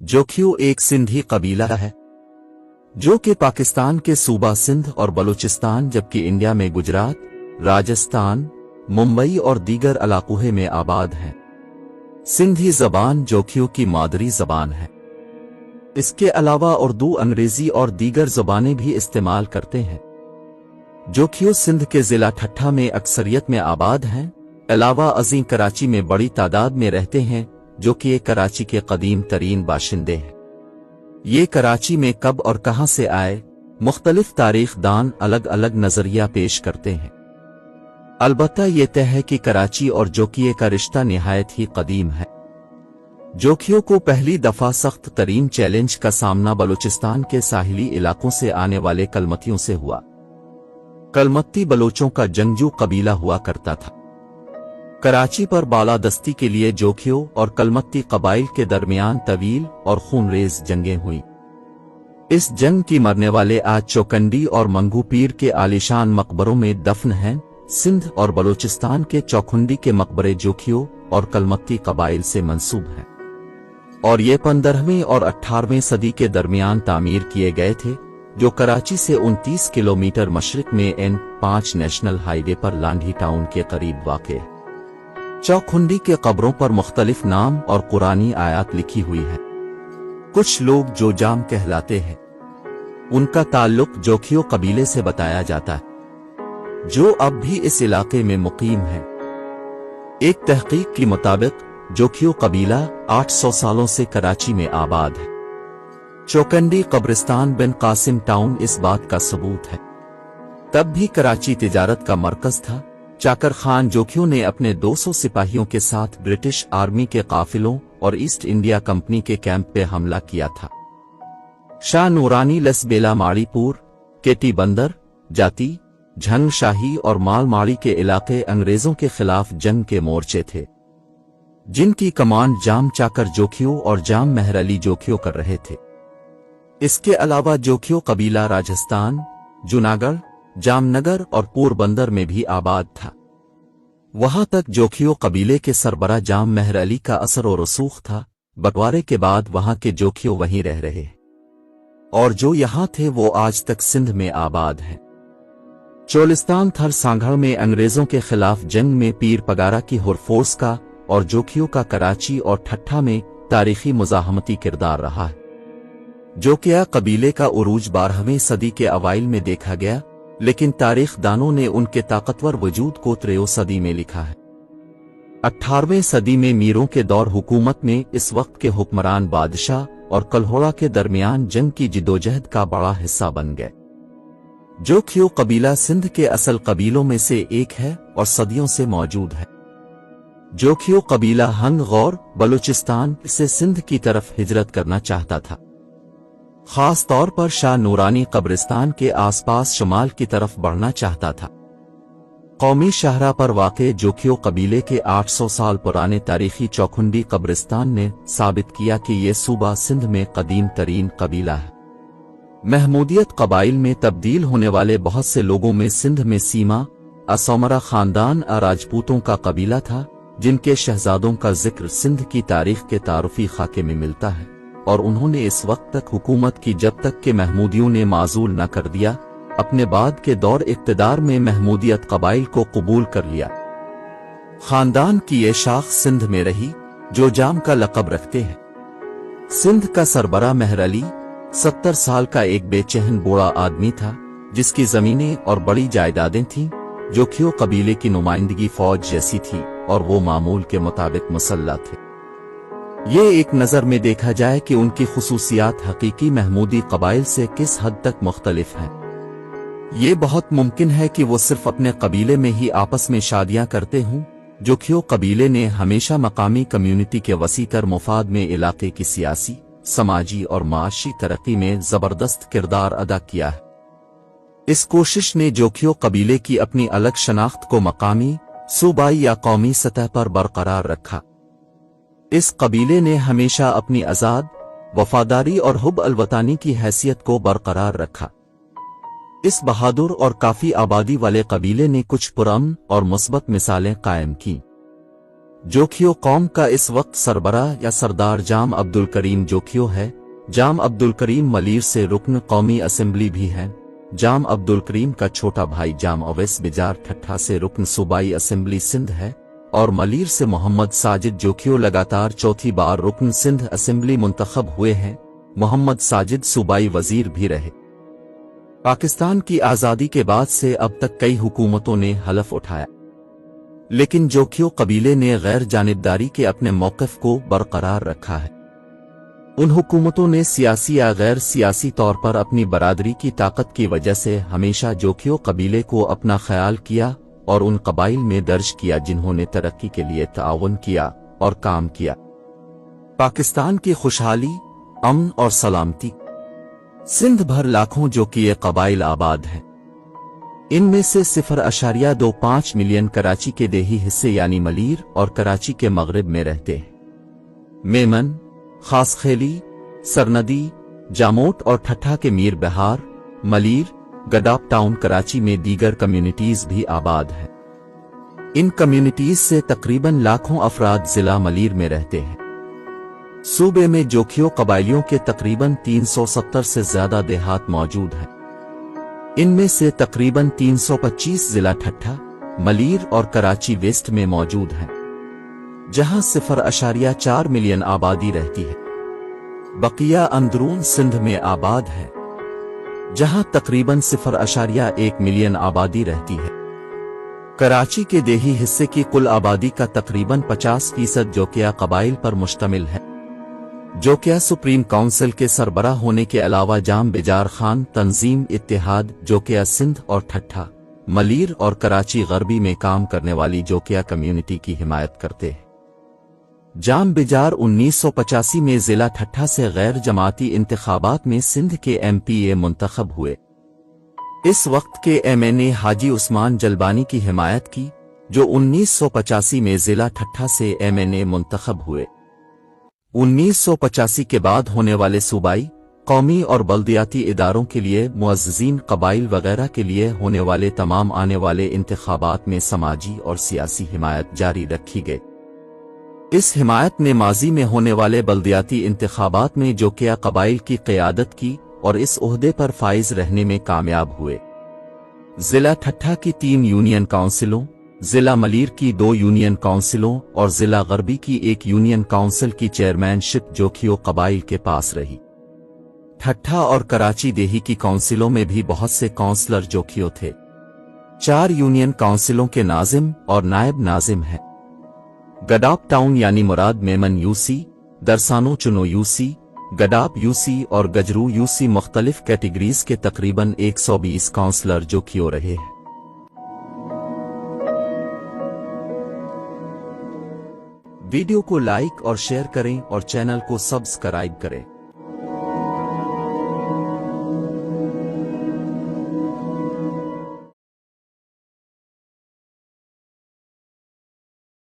जोखियो एक सिंधी कबीला है जो कि पाकिस्तान के सूबा सिंध और बलूचिस्तान जबकि इंडिया में गुजरात, राजस्थान, मुंबई और दीगर इलाकों में आबाद है। सिंधी जबान जोखियो की मादरी जबान है। इसके अलावा उर्दू, अंग्रेजी और दीगर जबानें भी इस्तेमाल करते हैं। जोखियो सिंध के जिला ठट्ठा में अक्सरियत में आबाद हैं। अलावा अजीम कराची में बड़ी तादाद में रहते हैं जो कि एक कराची के कदीम तरीन बाशिंदे हैं। ये कराची में कब और कहां से आए, मुख्तलिफ तारीख दान अलग अलग नजरिया पेश करते हैं। अलबत्ता ये तय है कि कराची और जोकिये का रिश्ता निहायत ही कदीम है। जोखियों को पहली दफा सख्त तरीन चैलेंज का सामना बलूचिस्तान के साहिली इलाकों से आने वाले कलमतियों से हुआ। कलमत्ती बलोचों का जंगजू कबीला हुआ करता था। कराची पर बालादस्ती के लिए जोखियों और कलमत्ती कबाइल के दरमियान तवील और खूनरेज जंगें हुई। इस जंग की मरने वाले आज चौकंडी और मंगू पीर के आलीशान मकबरों में दफन हैं। सिंध और बलूचिस्तान के चौखुंडी के मकबरे जोखियों और कलमत्ती कबाइल से मंसूब हैं और ये 15वीं और 18वीं सदी के दरमियान तामीर किए गए थे, जो कराची से 29 किलोमीटर मशरिक में N5 नेशनल हाईवे पर लांढी टाउन के करीब वाक़े है। चौखुंडी के कब्रों पर मुख्तलिफ नाम और कुरानी आयात लिखी हुई है। कुछ लोग जो जाम कहलाते हैं, उनका ताल्लुक जोखियो कबीले से बताया जाता है, जो अब भी इस इलाके में मुकीम है। एक तहकीक के मुताबिक जोखियो कबीला 800 सालों से कराची में आबाद है। चौकंडी कब्रिस्तान बिन कासिम टाउन इस बात का सबूत है। तब भी कराची तिजारत का मरकज था। चाकर खान जोखियो ने अपने 200 सिपाहियों के साथ ब्रिटिश आर्मी के काफिलों और ईस्ट इंडिया कंपनी के कैंप पे हमला किया था। शाह नूरानी लसबेला माड़ीपुर, केटी बंदर, जाती, झंग शाही और मालमाड़ी के इलाके अंग्रेजों के खिलाफ जंग के मोर्चे थे, जिनकी कमांड जाम चाकर जोखियो और जाम मेहर अली जोखियो कर रहे थे। इसके अलावा जोखियो कबीला राजस्थान, जूनागढ़, जामनगर और पोरबंदर में भी आबाद था। वहां तक जोखियो कबीले के सरबरा जाम मेहर अली का असर और रसूख था। बंटवारे के बाद वहां के जोखियो वहीं रह रहे और जो यहां थे वो आज तक सिंध में आबाद हैं। चोलिस्तान थर सांगड़ में अंग्रेजों के खिलाफ जंग में पीर पगारा की हुर फोर्स का और जोखियो का कराची और ठट्ठा में तारीखी मुजाहमती किरदार रहा है। जोकिया कबीले का उरूज 12वीं सदी के अवाइल में देखा गया, लेकिन तारीख दानों ने उनके ताकतवर वजूद को 13वीं सदी में लिखा है। 18वीं सदी में मीरों के दौर हुकूमत में इस वक्त के हुक्मरान बादशाह और कल्होड़ा के दरमियान जंग की जिदोजहद का बड़ा हिस्सा बन गए। जोखियो कबीला सिंध के असल कबीलों में से एक है और सदियों से मौजूद है। जोखियो कबीला हंग गौर बलूचिस्तान से सिंध की तरफ हिजरत करना चाहता था। खास तौर पर शाह नूरानी कब्रिस्तान के आसपास शुमाल की तरफ बढ़ना चाहता था। कौमी शाहरा पर वाक़े जोखियो कबीले के 800 साल पुराने तारीखी चौखुंडी कब्रिस्तान ने साबित किया कि ये सूबा सिंध में कदीम तरीन कबीला है। महमूदियत कबाइल में तब्दील होने वाले बहुत से लोगों में सिंध में सीमा असौमरा खानदान राजपूतों का कबीला था, जिनके शहजादों का जिक्र सिंध की तारीख के तारुफी खाके में मिलता है और उन्होंने इस वक्त तक हुकूमत की जब तक कि महमूदियों ने माजूल न कर दिया। अपने बाद के दौर इक्तदार में महमूदियत कबाइल को कबूल कर लिया। खानदान की ये शाख सिंध में रही जो जाम का लक़ब रखते हैं। सिंध का सरबरा मेहर अली 70 साल का एक बेचैन बूढ़ा आदमी था, जिसकी जमीनें और बड़ी जायदादें थीं। जोखियो कबीले की नुमाइंदगी फौज जैसी थी और वो मामूल के मुताबिक मुसल्लह थे। ये एक नज़र में देखा जाए कि उनकी खुसूसियात हकीकी महमूदी कबाइल से किस हद तक मुख्तलिफ हैं। ये बहुत मुमकिन है कि वो सिर्फ अपने कबीले में ही आपस में शादियां करते हों। जोखियो कबीले ने हमेशा मकामी कम्युनिटी के वसीतर मुफाद में इलाके की सियासी, समाजी और माशी तरक्की में जबरदस्त किरदार अदा किया है। इस कोशिश ने जोखियो कबीले की अपनी अलग शनाख्त को मकामी, सूबाई या कौमी सतह पर बरकरार रखा। इस कबीले ने हमेशा अपनी आज़ाद, वफादारी और हुब अलवतानी की हैसियत को बरकरार रखा। इस बहादुर और काफी आबादी वाले कबीले ने कुछ पुरअमन और मुस्बत मिसालें कायम की। जोखियो कौम का इस वक्त सरबराह या सरदार जाम अब्दुल करीम जोखियो है। जाम अब्दुल करीम मलीर से रुकन कौमी असेंबली भी हैं। जाम अब्दुल करीम का छोटा भाई जाम अवैस बिजार ठट्ठा से रुकन सूबाई असेंबली सिंध है और मलीर से मोहम्मद साजिद जोखियो लगातार चौथी बार रुकन सिंध असेंबली मुंतखब हुए हैं। मोहम्मद साजिद सूबाई वजीर भी रहे। पाकिस्तान की आज़ादी के बाद से अब तक कई हुकूमतों ने हलफ उठाया, लेकिन जोखियो कबीले ने गैर जानिबदारी के अपने मौक़िफ़ को बरकरार रखा है। उन हुकूमतों ने सियासी या गैर सियासी तौर पर अपनी बरादरी की ताकत की वजह से हमेशा जोखियो कबीले को अपना ख्याल किया और उन कबाइल में दर्ज किया जिन्होंने तरक्की के लिए ताउन किया और काम किया। पाकिस्तान की खुशहाली, अमन और सलामती। सिंध भर लाखों जोखिये कबाइल आबाद हैं। इनमें से 0.25 मिलियन कराची के देही हिस्से यानी मलीर और कराची के मगरिब में रहते हैं। मेमन, खासखेली, सरनदी, जामोट और ठट्ठा के मीर बहार, मलीर, गडाप टाउन कराची में दीगर कम्युनिटीज भी आबाद हैं। इन कम्युनिटीज से तकरीबन लाखों अफराद जिला मलीर में रहते हैं। सूबे में जोखियो कबाइलियों के तकरीबन 370 से ज्यादा देहात मौजूद हैं। इनमें से तकरीबन 325 जिला ठट्ठा, मलीर और कराची वेस्ट में मौजूद हैं, जहां 0.4 मिलियन आबादी रहती है। बकिया अंदरून सिंध में आबाद है, जहां तकरीबन 0.1 मिलियन आबादी रहती है। कराची के देही हिस्से की कुल आबादी का तकरीबन 50% जोकिया कबाइल पर मुश्तमिल है। जोकिया सुप्रीम काउंसिल के सरबराह होने के अलावा जाम बिजार खान तंजीम इत्तेहाद जोकिया सिंध और ठट्ठा, मलीर और कराची गरबी में काम करने वाली जोकिया कम्युनिटी की हिमायत करते हैं। जाम बिजार 1985 में जिला ठट्ठा से गैर जमाती इंतखाबात में सिंध के MPA मुंतखब हुए। इस वक्त के MNA हाजी उस्मान जलबानी की हिमायत की, जो 1985 में जिला ठट्ठा से MNA मुंतखब हुए। 1985 के बाद होने वाले सूबाई, कौमी और बल्दियाती इदारों के लिए मुअज़्ज़िज़ीन कबाइल वगैरह के लिए होने वाले तमाम आने वाले इंतखाबात में समाजी और सियासी हिमायत जारी रखी गई। इस हिमायत ने माजी में होने वाले बल्दियाती इंतखाबात में जोकिया कबाइल की क़यादत की और इस ओहदे पर फाइज रहने में कामयाब हुए। जिला ठट्ठा की 3 यूनियन काउंसिलों, जिला मलीर की 2 यूनियन काउंसिलों और जिला गरबी की 1 यूनियन काउंसिल की चेयरमैनशिप जोखियो कबाइल के पास रही। ठट्ठा और कराची देही की काउंसिलों में भी बहुत से काउंसलर जोखियो थे। 4 यूनियन काउंसिलों के नाजिम और नायब नाजिम हैं। गडाप टाउन यानी मुराद मेमन यूसी, दरसानो चुनो यूसी, गडाप यूसी और गजरू यूसी मुख्तलिफ कैटेगरीज के तकरीबन 120 काउंसलर जोखियो रहे हैं। वीडियो को लाइक और शेयर करें और चैनल को सब्सक्राइब करें।